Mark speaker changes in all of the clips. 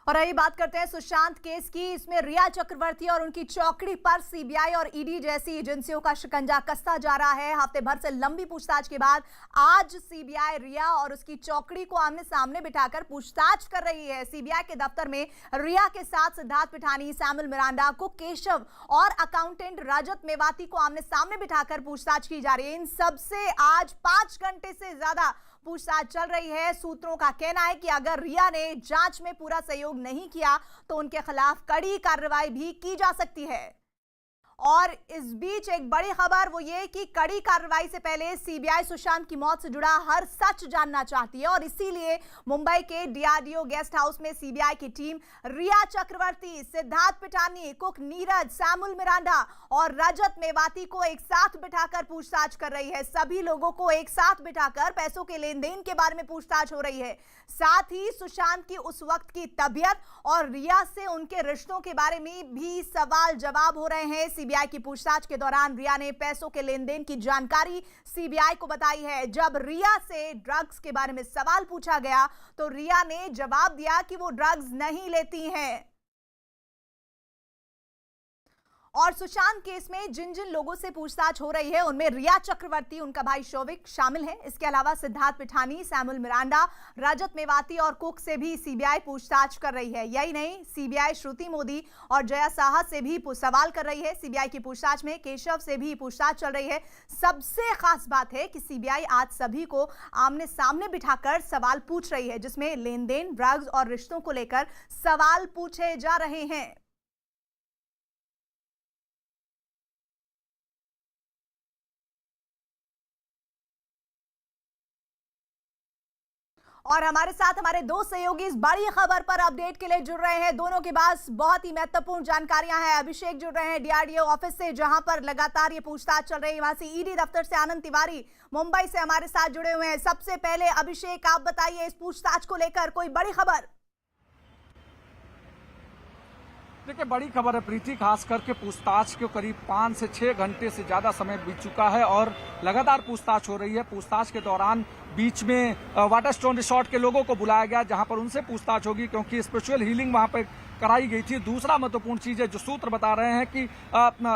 Speaker 1: और आइए बात करते हैं सुशांत केस की। इसमें रिया चक्रवर्ती और उनकी चौकड़ी पर सीबीआई और ईडी जैसी एजेंसियों का शिकंजा कसता जा रहा है। हफ्ते भर से लंबी पूछताछ के बाद आज सीबीआई रिया और उसकी चौकड़ी को आमने सामने बिठाकर पूछताछ कर रही है। सीबीआई के दफ्तर में रिया के साथ सिद्धार्थ पिठानी, सैमुअल मिरांडा को केशव और अकाउंटेंट रजत मेवाती को आमने सामने बिठाकर पूछताछ की जा रही है। इन सबसे आज 5 घंटे से ज्यादा पूछताछ चल रही है। सूत्रों का कहना है कि अगर रिया ने जांच में पूरा सहयोग नहीं किया तो उनके खिलाफ कड़ी कार्रवाई भी की जा सकती है। और इस बीच एक बड़ी खबर वो ये कि कड़ी कार्रवाई से पहले सीबीआई सुशांत की मौत से जुड़ा हर सच जानना चाहती है और इसीलिए मुंबई के डीआरडीओ गेस्ट हाउस में सीबीआई की team Rhea Chakraborty, Siddharth Pithani, cook Neeraj, Samuel Miranda और रजत मेवाती को एक साथ बिठाकर पूछताछ कर रही है। सभी लोगों को एक साथ बिठाकर पैसों के लेन देन के बारे में पूछताछ हो रही है। साथ ही सुशांत की उस वक्त की तबीयत और रिया से उनके रिश्तों के बारे में भी सवाल जवाब हो रहे हैं। सीबीआई की पूछताछ के दौरान रिया ने पैसों के लेन देन की जानकारी सीबीआई को बताई है। जब रिया से ड्रग्स के बारे में सवाल पूछा गया तो रिया ने जवाब दिया कि वो ड्रग्स नहीं लेती हैं। और सुशांत केस में जिन जिन लोगों से पूछताछ हो रही है उनमें रिया चक्रवर्ती, उनका भाई शौविक शामिल है। इसके अलावा सिद्धार्थ पिठानी, सैमुअल मिरांडा, रजत मेवाती और कुक से भी सीबीआई पूछताछ कर रही है। यही नहीं, सीबीआई श्रुति मोदी और जया साहा से भी सवाल कर रही है। सीबीआई की पूछताछ में केशव से भी पूछताछ चल रही है। सबसे खास बात है कि सीबीआई आज सभी को आमने सामने बिठाकर सवाल पूछ रही है, जिसमें लेन देन, ड्रग्स और रिश्तों को लेकर सवाल पूछे जा रहे हैं। और हमारे साथ हमारे दो सहयोगी इस बड़ी खबर पर अपडेट के लिए जुड़ रहे हैं। दोनों के पास बहुत ही महत्वपूर्ण जानकारियां हैं। अभिषेक जुड़ रहे हैं डीआरडीओ ऑफिस से, जहां पर लगातार ये पूछताछ चल रही है। वहां से ईडी दफ्तर से आनंद तिवारी मुंबई से हमारे साथ जुड़े हुए हैं। सबसे पहले अभिषेक, आप बताइए इस पूछताछ को लेकर कोई बड़ी खबर?
Speaker 2: देखिए, बड़ी खबर है प्रीति, खास करके पूछताछ के करीब 5 से 6 घंटे से ज्यादा समय बीत चुका है और लगातार पूछताछ हो रही है। पूछताछ के दौरान बीच में वाटरस्टोन रिसोर्ट के लोगों को बुलाया गया, जहां पर उनसे पूछताछ होगी क्योंकि स्पिरिचुअल हीलिंग वहां पर कराई गई थी। दूसरा महत्वपूर्ण चीज है जो सूत्र बता रहे हैं कि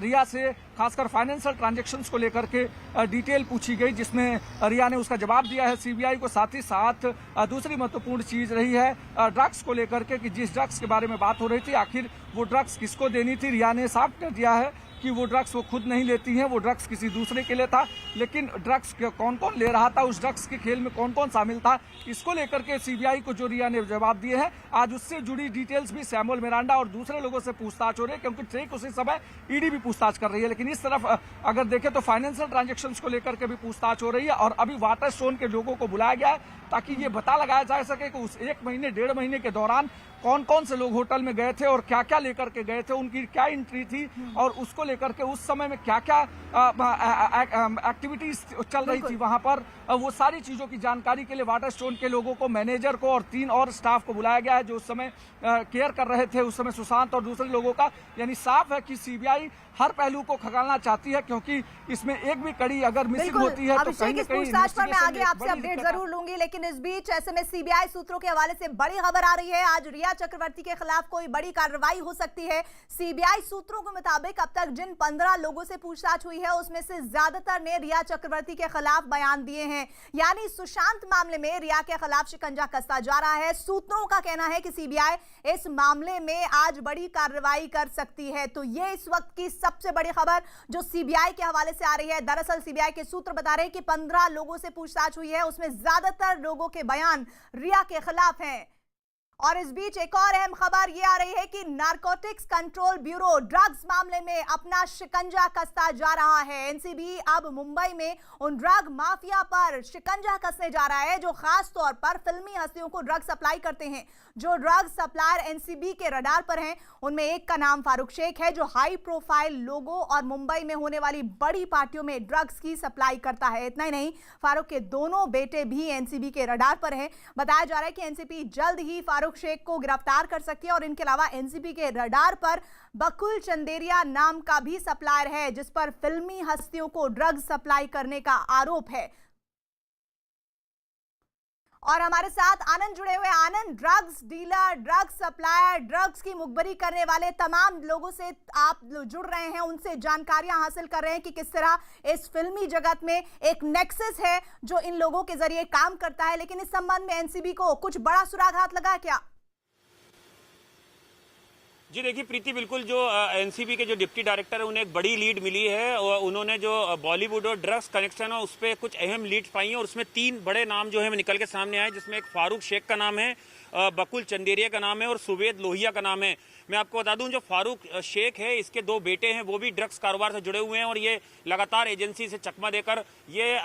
Speaker 2: रिया से खासकर फाइनेंशियल ट्रांजैक्शंस को लेकर के डिटेल पूछी गई, जिसमें रिया ने उसका जवाब दिया है सीबीआई को। साथ ही साथ दूसरी महत्वपूर्ण चीज रही है ड्रग्स को लेकर के, कि जिस ड्रग्स के बारे में बात हो रही थी आखिर वो ड्रग्स किसको देनी थी। रिया ने साफ कर दिया है कि वो ड्रग्स वो खुद नहीं लेती हैं, वो ड्रग्स किसी दूसरे के लिए था। लेकिन ड्रग्स कौन कौन ले रहा था, उस ड्रग्स के खेल में कौन कौन शामिल था, इसको लेकर के सीबीआई को जो रिया ने जवाब दिए हैं, आज उससे जुड़ी डिटेल्स भी सैमुअल मिरांडा और दूसरे लोगों से पूछताछ हो रही है, क्योंकि ठीक उसी समय ईडी भी पूछताछ कर रही है। लेकिन इस तरफ अगर देखें तो फाइनेंशियल ट्रांजेक्शन्स को लेकर के भी पूछताछ हो रही है और अभी वाटरस्टोन के लोगों को बुलाया गया है ताकि ये पता लगाया जा सके कि उस 1 महीने 1.5 महीने के दौरान कौन कौन से लोग होटल में गए थे और क्या क्या लेकर के गए थे, उनकी क्या एंट्री थी और उसको लेकर के उस समय में क्या क्या एक्टिविटीज चल रही थी वहां पर। वो सारी चीजों की जानकारी के लिए वाटरस्टोन के लोगों को, मैनेजर को और 3 और स्टाफ को बुलाया गया है जो उस समय केयर कर रहे थे उस समय सुशांत और दूसरे लोगों का। यानी साफ है कि सीबीआई हर पहलू को खगालना चाहती है, क्योंकि इसमें एक भी कड़ी अगर मिसिंग होती है तो कहीं ना कहीं
Speaker 1: पूछताछ पर मैं आगे आपसे अपडेट जरूर लूंगी। लेकिन इस बीच ऐसे में सीबीआई सूत्रों के हवाले से बड़ी खबर आ रही है। आज रिया चक्रवर्ती के खिलाफ कोई बड़ी कार्रवाई हो सकती है। सीबीआई सूत्रों के मुताबिक अब तक जिन 15 लोगों से पूछताछ हुई है उसमें से ज्यादातर ने रिया चक्रवर्ती के खिलाफ बयान दिए हैं। यानी सुशांत मामले में रिया के खिलाफ शिकंजा कसता जा रहा है। सूत्रों का कहना है कि सीबीआई इस मामले में आज बड़ी कार्रवाई कर सकती है। तो ये इस वक्त की सबसे बड़ी खबर जो सीबीआई के हवाले से आ रही है। दरअसल सीबीआई के सूत्र बता रहे हैं कि 15 लोगों से पूछताछ हुई है, उसमें ज्यादातर लोगों के बयान रिया के खिलाफ हैं। और इस बीच एक और अहम खबर यह आ रही है कि नारकोटिक्स कंट्रोल ब्यूरो ड्रग्स मामले में अपना शिकंजा कसता जा रहा है। एनसीबी अब मुंबई में उन ड्रग माफिया पर शिकंजा कसने जा रहा है जो खास तौर पर फिल्मी हस्तियों को ड्रग सप्लाई करते हैं। जो ड्रग सप्लायर एनसीबी के रडार पर हैं उनमें एक का नाम फारूक शेख है, जो हाई प्रोफाइल लोगों और मुंबई में होने वाली बड़ी पार्टियों में ड्रग्स की सप्लाई करता है। इतना ही नहीं, फारूक के दोनों बेटे भी एनसीबी के रडार पर हैं। बताया जा रहा है कि एनसीबी जल्द ही फारूक शेख को गिरफ्तार कर सकती है। और इनके अलावा एनसीबी के रडार पर बकुल चंदेरिया नाम का भी सप्लायर है, जिस पर फिल्मी हस्तियों को ड्रग्स सप्लाई करने का आरोप है। और हमारे साथ आनंद जुड़े हुए। Anand, drugs dealer, drugs supplier, drugs की मुखबरी करने वाले तमाम लोगों से आप जुड़ रहे हैं, उनसे जानकारियां हासिल कर रहे हैं कि किस तरह इस फिल्मी जगत में एक नेक्सस है जो इन लोगों के जरिए काम करता है। लेकिन इस संबंध में एनसीबी को कुछ बड़ा सुराग हाथ लगा क्या?
Speaker 3: जी देखिए प्रीति, बिल्कुल जो एनसीबी के जो डिप्टी डायरेक्टर है उन्हें एक बड़ी लीड मिली है और उन्होंने जो बॉलीवुड और ड्रग्स कनेक्शन है उस पर कुछ अहम लीड पाई हैं और उसमें 3 बड़े नाम जो है निकल के सामने आए, जिसमें एक फारूक शेख का नाम है, बकुल चंदेरिया का नाम है और सुवेद लोहिया का नाम है। मैं आपको बता दूं, जो फारूक शेख है इसके 2 बेटे हैं, वो भी ड्रग्स कारोबार से जुड़े हुए हैं और ये लगातार एजेंसी से चकमा देकर ये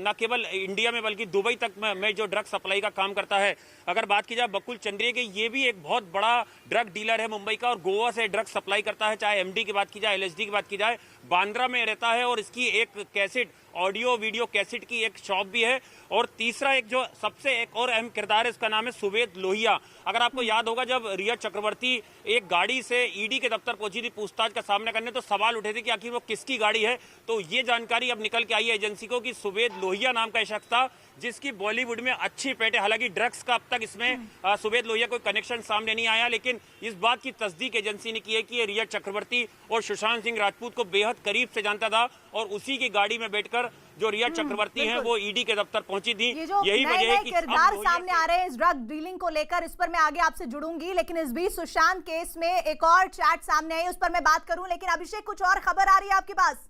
Speaker 3: न केवल इंडिया में बल्कि दुबई तक में जो ड्रग्स सप्लाई का काम करता है। अगर बात की जाए बकुल चंद्रिया की, ये भी एक बहुत बड़ा ड्रग डीलर है मुंबई का और गोवा से ड्रग्स सप्लाई करता है। चाहे एमडी की बात की जाए, एलएसडी की बात की जाए, बांद्रा में रहता है और इसकी एक कैसेट, ऑडियो वीडियो कैसेट की एक शॉप भी है। और तीसरा एक जो सबसे एक और अहम किरदार है, इसका नाम है सुवेद लोहिया। अगर आपको याद होगा, जब रिया चक्रवर्ती एक गाड़ी से ईडी के दफ्तर पहुंची थी पूछताछ का सामना करने, तो सवाल उठे थे कि आखिर वो किसकी गाड़ी है। तो ये जानकारी अब निकल के आई है एजेंसी को कि सुवेद लोहिया नाम का शख्स था जिसकी बॉलीवुड में अच्छी पेट है। हालांकि ड्रग्स का अब तक इसमें सुवेद लोहिया कोई कनेक्शन सामने नहीं आया, लेकिन इस बात की तस्दीक एजेंसी ने की है कि ये रिया चक्रवर्ती और सुशांत सिंह राजपूत को बेहद करीब से जानता था और उसी की गाड़ी में बैठकर जो रिया चक्रवर्ती हैं वो ईडी के दफ्तर पहुंची थी। यही वजह है कि
Speaker 1: किरदार सामने आ रहे हैं इस ड्रग डीलिंग को लेकर, इस पर मैं आगे आपसे जुड़ूंगी। लेकिन इस बीच सुशांत केस में एक और चैट सामने आई, उस पर मैं बात करूं। लेकिन अभिषेक, कुछ और खबर आ रही है आपके पास?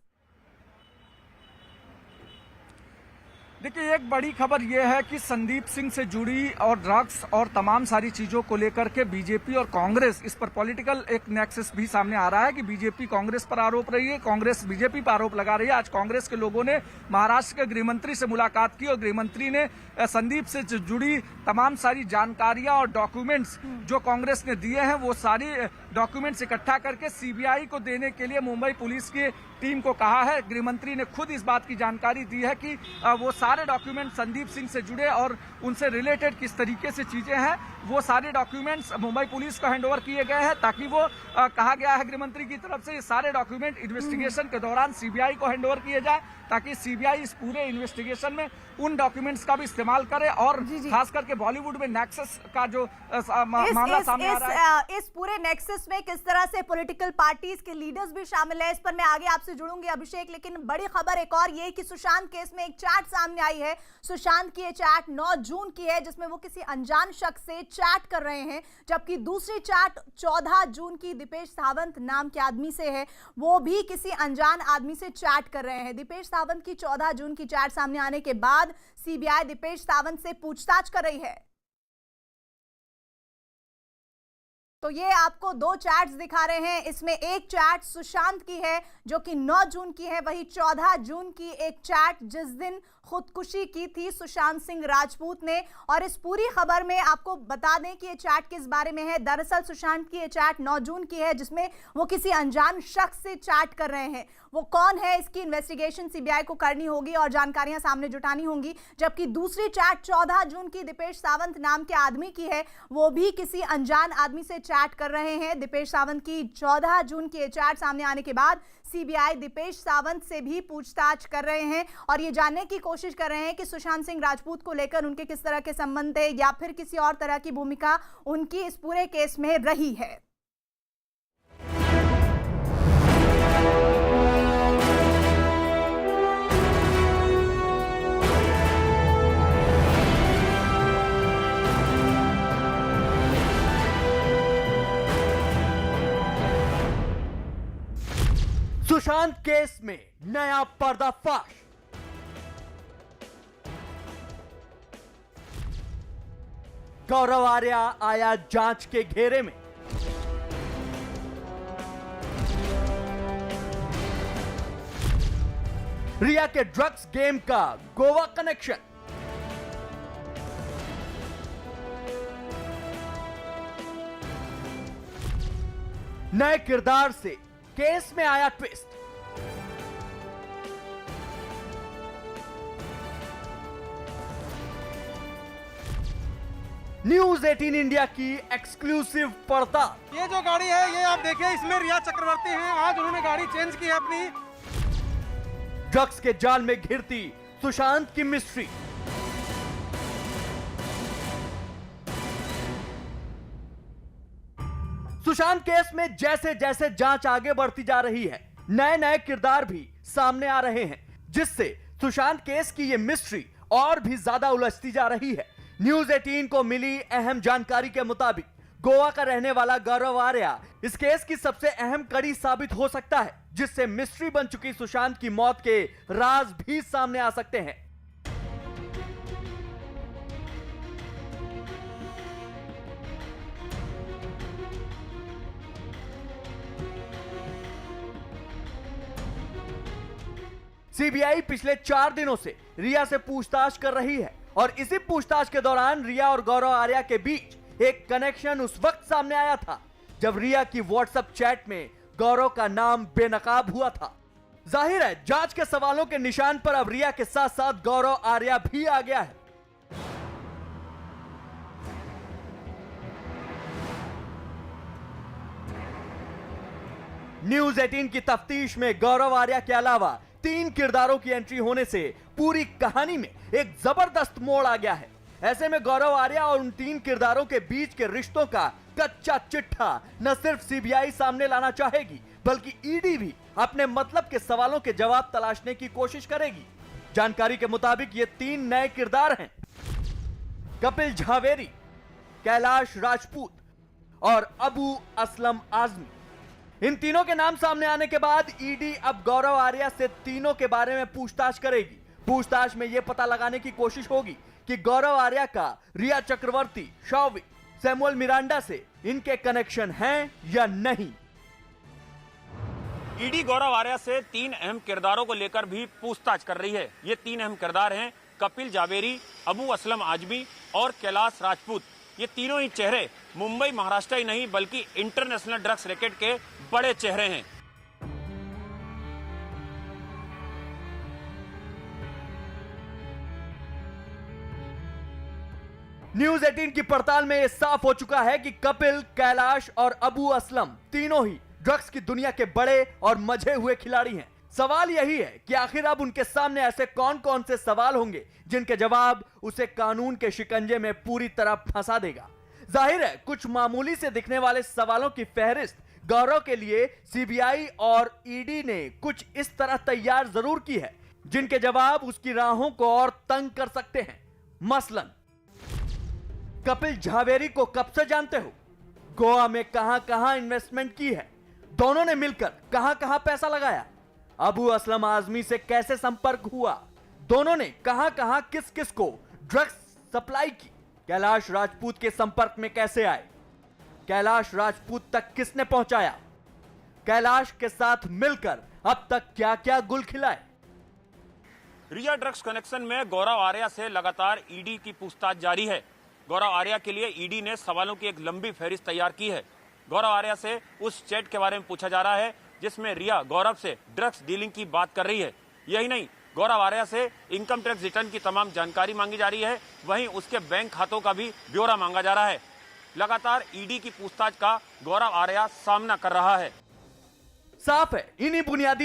Speaker 2: देखिए, एक बड़ी खबर यह है कि संदीप सिंह से जुड़ी और ड्रग्स और तमाम सारी चीजों को लेकर के बीजेपी और कांग्रेस, इस पर पॉलिटिकल एक नेक्सस भी सामने आ रहा है कि बीजेपी कांग्रेस पर आरोप रही है, कांग्रेस बीजेपी पर आरोप लगा रही है। आज कांग्रेस के लोगों ने महाराष्ट्र के गृहमंत्री से मुलाकात की और गृहमंत्री ने संदीप से जुड़ी तमाम सारी जानकारियां और डॉक्यूमेंट्स जो कांग्रेस ने दिए हैं वो सारी डॉक्यूमेंट्स इकट्ठा करके सीबीआई को देने के लिए मुंबई पुलिस की टीम को कहा है। गृहमंत्री ने खुद इस बात की जानकारी दी है कि वो सारे डॉक्यूमेंट संदीप सिंह से जुड़े और उनसे रिलेटेड किस तरीके से चीजें हैं, वो सारे डॉक्यूमेंट्स मुंबई पुलिस को हैंडओवर किए गए हैं, ताकि वो कहा गया है गृहमंत्री की तरफ से ये सारे डॉक्यूमेंट इन्वेस्टिगेशन के दौरान सीबीआई को हैंडओवर किए जाए, ताकि सीबीआई इस पूरे इन्वेस्टिगेशन में उन डॉक्यूमेंट्स का भी इस्तेमाल करे। और खास करके बॉलीवुड में नेक्सस का जो मामला सामने आ रहा है,
Speaker 1: इस पूरे नेक्सस में किस तरह से पॉलिटिकल पार्टीज के लीडर्स भी शामिल है, इस पर मैं आगे आपसे जुड़ूंगी अभिषेक। लेकिन बड़ी खबर एक और ये कि सुशांत केस में एक चैट सामने आई है। सुशांत की ये चैट 9 जून की है, जिसमें वो किसी अनजान शख्स से चैट कर रहे हैं, जबकि दूसरी चैट 14 जून की दीपेश सावंत नाम के आदमी से है, वो भी किसी अनजान आदमी से चैट कर रहे हैं। दीपेश सावंत की 14 जून की चैट सामने आने के बाद सीबीआई दीपेश सावंत से पूछताछ कर रही है। तो ये आपको 2 चैट्स दिखा रहे हैं। इसमें एक चैट सुशांत की है जो कि 9 जून की है, वही 14 जून की एक चैट जिस दिन खुदकुशी की थी सुशांत सिंह राजपूत ने। और इस पूरी खबर में आपको बता दें कि ये चैट किस बारे में है। दरअसल सुशांत की ये चैट 9 जून की है, जिसमें वो किसी अनजान शख्स से चैट कर रहे हैं। वो कौन है, इसकी इन्वेस्टिगेशन सीबीआई को करनी होगी और जानकारियां सामने जुटानी होंगी। जबकि दूसरी चैट 14 जून की दीपेश सावंत नाम के आदमी की है, वो भी किसी अनजान आदमी से चैट कर रहे हैं। दीपेश सावंत की 14 जून की चैट सामने आने के बाद सीबीआई दीपेश सावंत से भी पूछताछ कर रहे हैं और ये जानने की कोशिश कर रहे हैं कि सुशांत सिंह राजपूत को लेकर उनके किस तरह के संबंध है या फिर किसी और तरह की भूमिका उनकी इस पूरे केस में रही है।
Speaker 4: सुशांत केस में नया पर्दाफाश। गौरव आर्या आया जांच के घेरे में। रिया के ड्रग्स गेम का गोवा कनेक्शन। नए किरदार से केस में आया ट्विस्ट। न्यूज 18 इंडिया की एक्सक्लूसिव पर्दा।
Speaker 5: ये जो गाड़ी है ये आप देखिए, इसमें रिया चक्रवर्ती हैं। आज उन्होंने गाड़ी चेंज की है अपनी।
Speaker 4: ड्रग्स के जाल में घिरती सुशांत की मिस्ट्री। सुशांत केस में जैसे जैसे जांच आगे बढ़ती जा रही है, नए नए किरदार भी सामने आ रहे हैं, जिससे सुशांत केस की ये मिस्ट्री और भी ज्यादा उलझती जा रही है। न्यूज 18 को मिली अहम जानकारी के मुताबिक गोवा का रहने वाला गौरव आर्या इस केस की सबसे अहम कड़ी साबित हो सकता है, जिससे मिस्ट्री बन चुकी सुशांत की मौत के राज भी सामने आ सकते हैं। सीबीआई पिछले 4 दिनों से रिया से पूछताछ कर रही है और इसी पूछताछ के दौरान रिया और गौरव आर्या के बीच एक कनेक्शन उस वक्त सामने आया था जब रिया की व्हाट्सएप चैट में गौरव का नाम बेनकाब हुआ था। जाहिर है जांच के सवालों के निशान पर अब रिया के साथ साथ गौरव आर्या भी आ गया है। न्यूज 18 की तफ्तीश में गौरव आर्या के अलावा 3 किरदारों की एंट्री होने से पूरी कहानी में एक जबरदस्त मोड़ आ गया है। ऐसे में गौरव आर्या और उन 3 किरदारों के बीच के रिश्तों का कच्चा चिट्ठा न सिर्फ सीबीआई सामने लाना चाहेगी, बल्कि ईडी भी अपने मतलब के सवालों के जवाब तलाशने की कोशिश करेगी। जानकारी के मुताबिक ये 3 नए किरदार हैं, कपिल झावेरी, कैलाश राजपूत और अबू असलम आजमी। इन तीनों के नाम सामने आने के बाद ईडी अब गौरव आर्या से तीनों के बारे में पूछताछ करेगी। पूछताछ में यह पता लगाने की कोशिश होगी कि गौरव आर्या का रिया चक्रवर्ती, शौविक, सैमुअल मिरांडा से इनके कनेक्शन हैं या नहीं।
Speaker 3: ईडी गौरव आर्या से 3 अहम किरदारों को लेकर भी पूछताछ कर रही है। ये 3 अहम किरदार हैं कपिल जावेरी, अबू असलम आजमी और कैलाश राजपूत। ये तीनों ही चेहरे मुंबई महाराष्ट्र ही नहीं बल्कि इंटरनेशनल ड्रग्स रैकेट के बड़े चेहरे हैं।
Speaker 4: न्यूज 18 की पड़ताल में यह साफ हो चुका है कि कपिल, कैलाश और अबू असलम तीनों ही ड्रग्स की दुनिया के बड़े और मजे हुए खिलाड़ी हैं। सवाल यही है कि आखिर अब उनके सामने ऐसे कौन कौन से सवाल होंगे जिनके जवाब उसे कानून के शिकंजे में पूरी तरह फंसा देगा। जाहिर है कुछ मामूली से दिखने वाले सवालों की फहरिस्त गौरव के लिए सीबीआई और ईडी ने कुछ इस तरह तैयार जरूर की है जिनके जवाब उसकी राहों को और तंग कर सकते हैं। मसलन कपिल झावेरी को कब से जानते हो? गोवा में कहां कहां इन्वेस्टमेंट की है? दोनों ने मिलकर कहां कहां पैसा लगाया? अबू असलम आजमी से कैसे संपर्क हुआ? दोनों ने कहां कहां किस किस को ड्रग्स सप्लाई की? कैलाश राजपूत के संपर्क में कैसे आए? कैलाश राजपूत तक किसने पहुंचाया? कैलाश के साथ मिलकर अब तक क्या क्या गुल खिलाए?
Speaker 3: रिया ड्रग्स कनेक्शन में गौरव आर्या से लगातार ईडी की पूछताछ जारी है। गौरव आर्या के लिए ईडी ने सवालों की एक लंबी फहरिस्त तैयार की है। गौरव आर्या से उस चैट के बारे में पूछा जा रहा है जिसमें रिया गौरव से ड्रग्स डीलिंग की बात कर रही है। यही नहीं, गौरव आर्या से इनकम टैक्स रिटर्न की तमाम जानकारी मांगी जा रही है, वहीं उसके बैंक खातों का भी ब्यौरा मांगा जा रहा है। लगातार ईडी की पूछताछ का गौरव आर्या सामना कर रहा है।
Speaker 4: साफ है इन्हीं बुनियादी